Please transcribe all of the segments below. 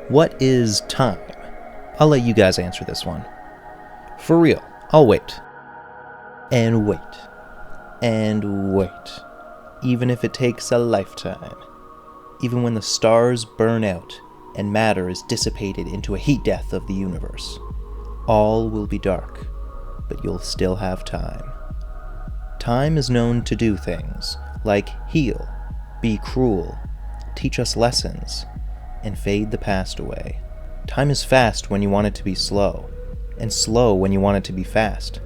What is time? I'll let you guys answer this one. For real, I'll wait. And wait. And wait. Even if it takes a lifetime. Even when the stars burn out and matter is dissipated into a heat death of the universe. All will be dark, but you'll still have time. Time is known to do things like heal, be cruel, teach us lessons, and fade the past away. Time is fast when you want it to be slow, and slow when you want it to be fast.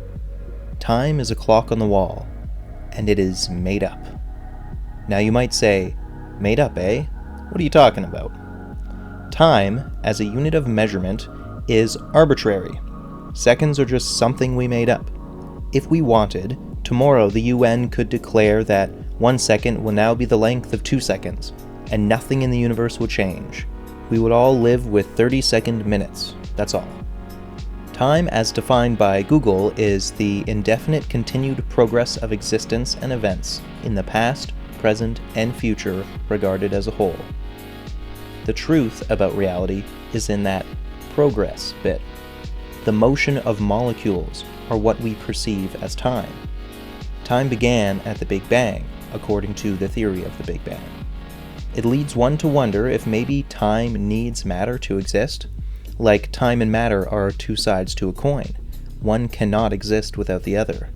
Time is a clock on the wall, and it is made up. Now you might say, made up, eh? What are you talking about? Time, as a unit of measurement, is arbitrary. Seconds are just something we made up. If we wanted, tomorrow the UN could declare that 1 second will now be the length of 2 seconds, and nothing in the universe will change. We would all live with 30-second minutes, that's all. Time, as defined by Google, is the indefinite continued progress of existence and events in the past, present, and future regarded as a whole. The truth about reality is in that progress bit. The motion of molecules are what we perceive as time. Time began at the Big Bang, according to the theory of the Big Bang. It leads one to wonder if maybe time needs matter to exist. Like time and matter are two sides to a coin. One cannot exist without the other.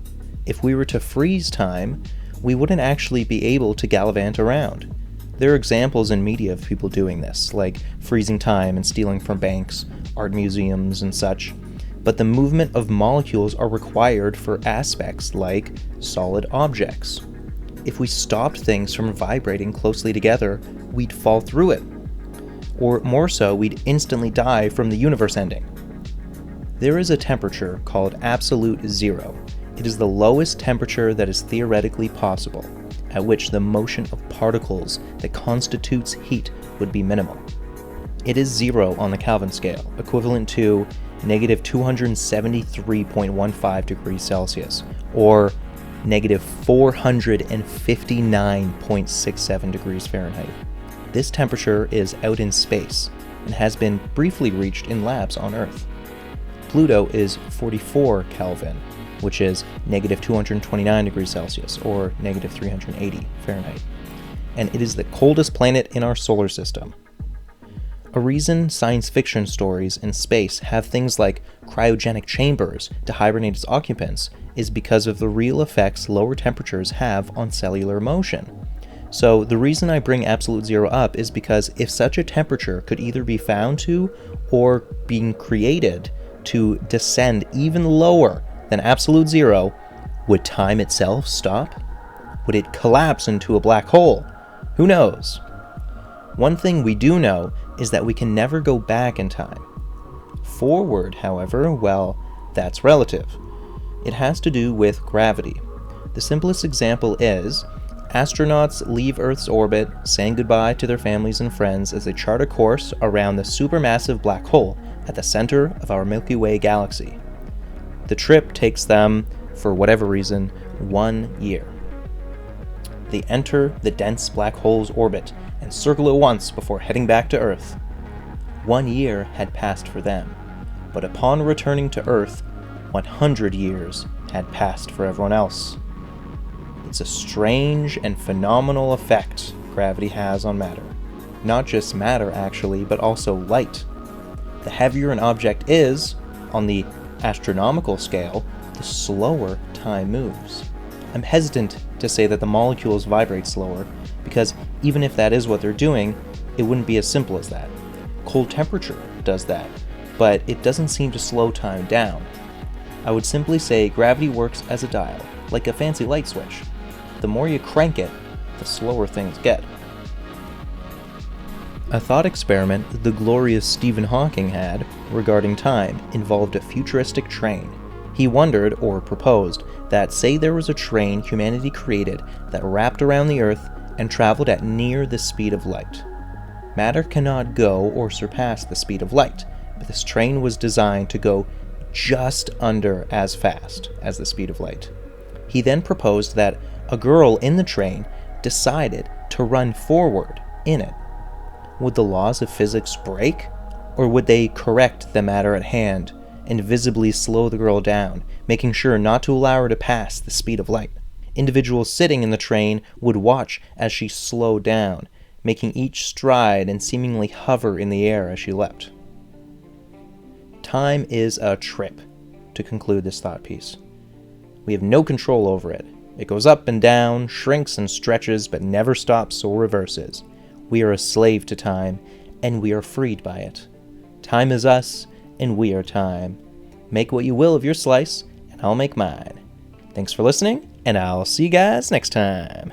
If we were to freeze time, we wouldn't actually be able to gallivant around. There are examples in media of people doing this, like freezing time and stealing from banks, art museums, and such. But the movement of molecules are required for aspects like solid objects. If we stopped things from vibrating closely together, we'd fall through it. Or more so, we'd instantly die from the universe ending. There is a temperature called absolute zero. It is the lowest temperature that is theoretically possible, at which the motion of particles that constitutes heat would be minimal. It is zero on the Kelvin scale, equivalent to negative 273.15 degrees Celsius, or negative 459.67 degrees Fahrenheit. This temperature is out in space and has been briefly reached in labs on Earth. Pluto is 44 Kelvin, which is negative 229 degrees Celsius, or negative 380 Fahrenheit. And it is the coldest planet in our solar system. A reason science fiction stories in space have things like cryogenic chambers to hibernate its occupants is because of the real effects lower temperatures have on cellular motion. So the reason I bring absolute zero up is because if such a temperature could either be found to or being created to descend even lower than absolute zero, would time itself stop? Would it collapse into a black hole? Who knows? One thing we do know is that we can never go back in time. Forward, however, well, that's relative. It has to do with gravity. The simplest example is astronauts leave Earth's orbit, saying goodbye to their families and friends as they chart a course around the supermassive black hole at the center of our Milky Way galaxy. The trip takes them, for whatever reason, 1 year. They enter the dense black hole's orbit and circle it once before heading back to Earth. 1 year had passed for them, but upon returning to Earth, 100 years had passed for everyone else. It's a strange and phenomenal effect gravity has on matter. Not just matter, actually, but also light. The heavier an object is, on the astronomical scale, the slower time moves. I'm hesitant to say that the molecules vibrate slower, because even if that is what they're doing, it wouldn't be as simple as that. Cold temperature does that, but it doesn't seem to slow time down. I would simply say gravity works as a dial, like a fancy light switch. The more you crank it, the slower things get. A thought experiment the glorious Stephen Hawking had regarding time involved a futuristic train. He wondered, or proposed, that say there was a train humanity created that wrapped around the Earth and traveled at near the speed of light. Matter cannot go or surpass the speed of light, but this train was designed to go just under as fast as the speed of light. He then proposed that a girl in the train decided to run forward in it. Would the laws of physics break? Or would they correct the matter at hand and visibly slow the girl down, making sure not to allow her to pass the speed of light? Individuals sitting in the train would watch as she slowed down, making each stride and seemingly hover in the air as she leapt. Time is a trip, to conclude this thought piece. We have no control over it. It goes up and down, shrinks and stretches, but never stops or reverses. We are a slave to time, and we are freed by it. Time is us, and we are time. Make what you will of your slice, and I'll make mine. Thanks for listening, and I'll see you guys next time.